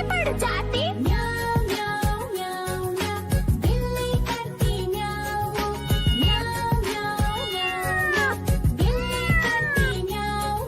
पड़ जाती। म्याऊं म्याऊं म्याऊं म्याऊं, बिल्ली करती म्याऊं। म्याऊं म्याऊं म्याऊं म्याऊं, बिल्ली करती म्याऊं।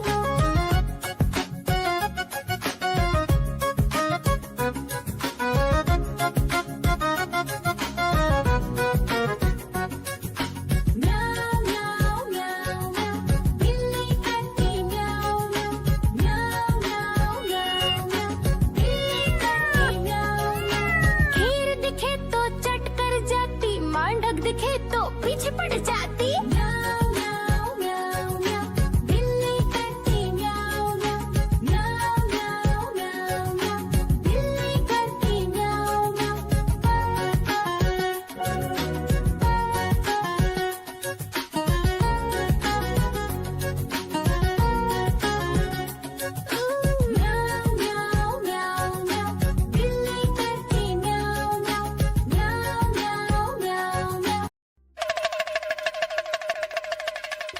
म्याऊं म्याऊं म्याऊं म्याऊं, बिल्ली करती म्याऊं म्याऊं। म्याऊं म्याऊं म्याऊं म्याऊं, बिल्ली करती म्याऊं म्याऊं। खीर दिखे तो चट कर जाती, मांडक दिखे तो पीछे पड़ जाती। म्याऊं म्याऊं म्याऊं म्याऊं, बिल्ली करती म्याऊं म्याऊं। म्याऊं म्याऊं म्याऊं म्याऊं, बिल्ली करती म्याऊं म्याऊं। म्याऊं म्याऊं म्याऊं म्याऊं, बिल्ली करती म्याऊं म्याऊं। म्याऊं म्याऊं म्याऊं म्याऊं।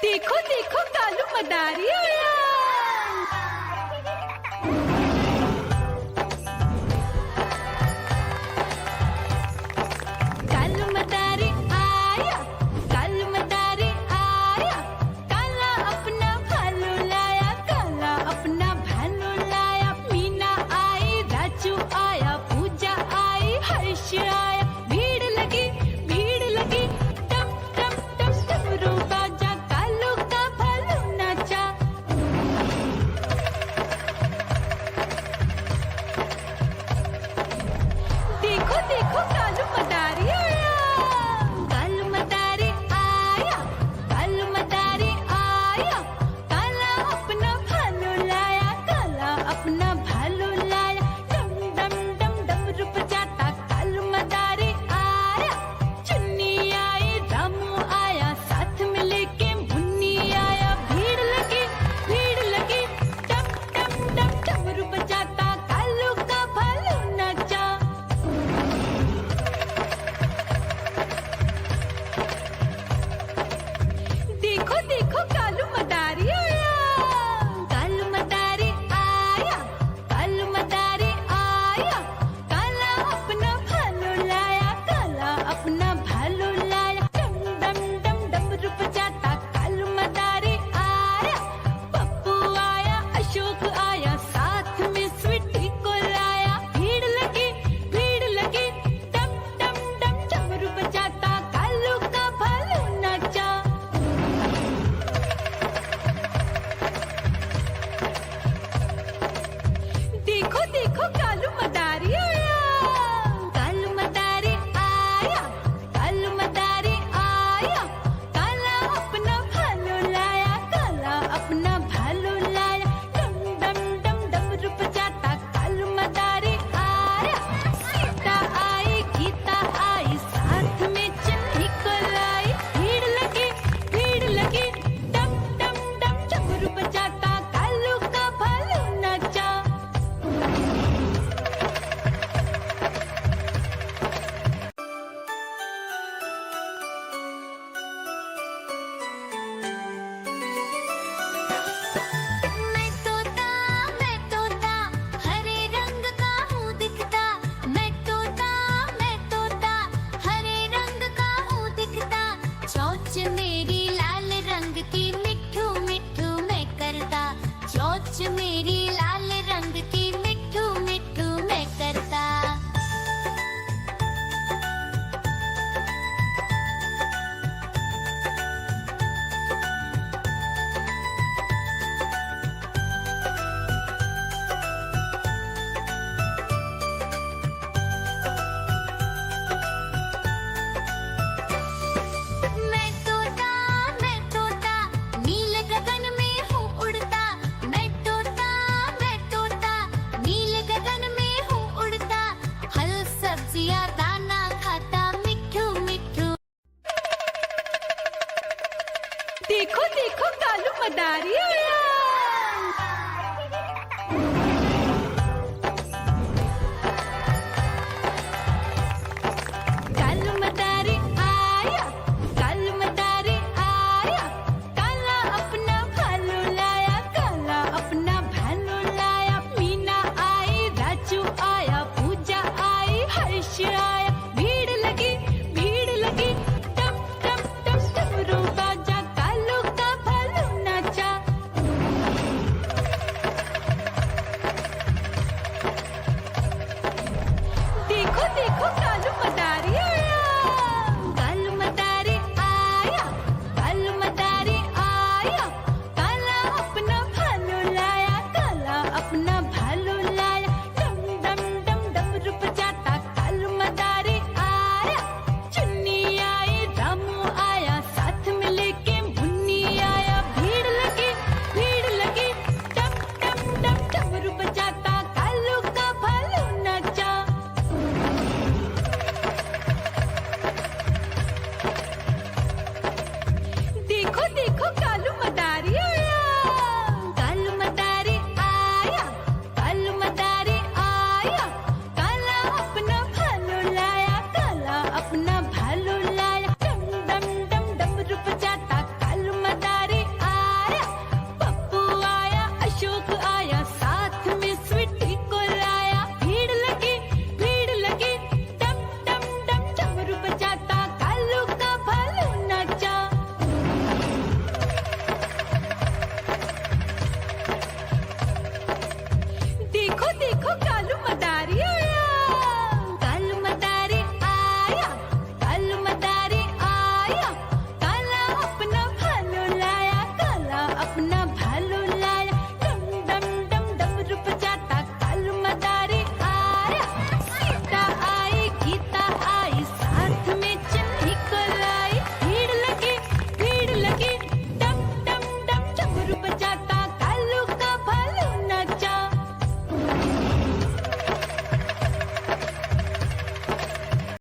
देखो देखो कालू मदारी आया। कालू मदारी आया, कालू मदारी आया। काला अपना भालू लाया, काला अपना भालू लाया। मीना आई, राजू आया, पूजा आई, हर्ष आया। भीड़ लगी टम टम टम डमरू बाजा, कालू का भालू नाचा। देखो देखो कालू मदारी आया। कालू मदारी आया, कालू मदारी आया। काला अपना भालू लाया, काला अपना भालू लाया। डम डम डम डमरू बजाता कालू मदारी आया। चुन्नी आई, रामू आया, साथ में लेके मुन्नी आया। भीड़ लगी टम टम डम डमरू बजाता कालू का भालू नाचा। देखो देखो कालू मदारी आया। कालू मदारी आया, कालू मदारी आया। काला अपना भालू लाया, काला अपना भालू लाया। डम डम डम डमरू बजाता कालू मदारी आया। पप्पू आया, अशोक आया, साथ में स्वीटी को लाया। भीड़ लगी टम टम डम डमरू बजाता कालू का भालू नाचा। देखो देखो कालू मदारी आया। कालू मदारी आया, कालू मदारी आया। काला अपना भालू लाया, काला अपना भालू लाया। डम डम डम डमरू बजाता कालू मदारी आया। सीता आई, गीता आई, साथ में चन्नी को लाई। भीड़ लगी टम टम डम डमरू बजाता कालू का भालू नाचा। देखो कालू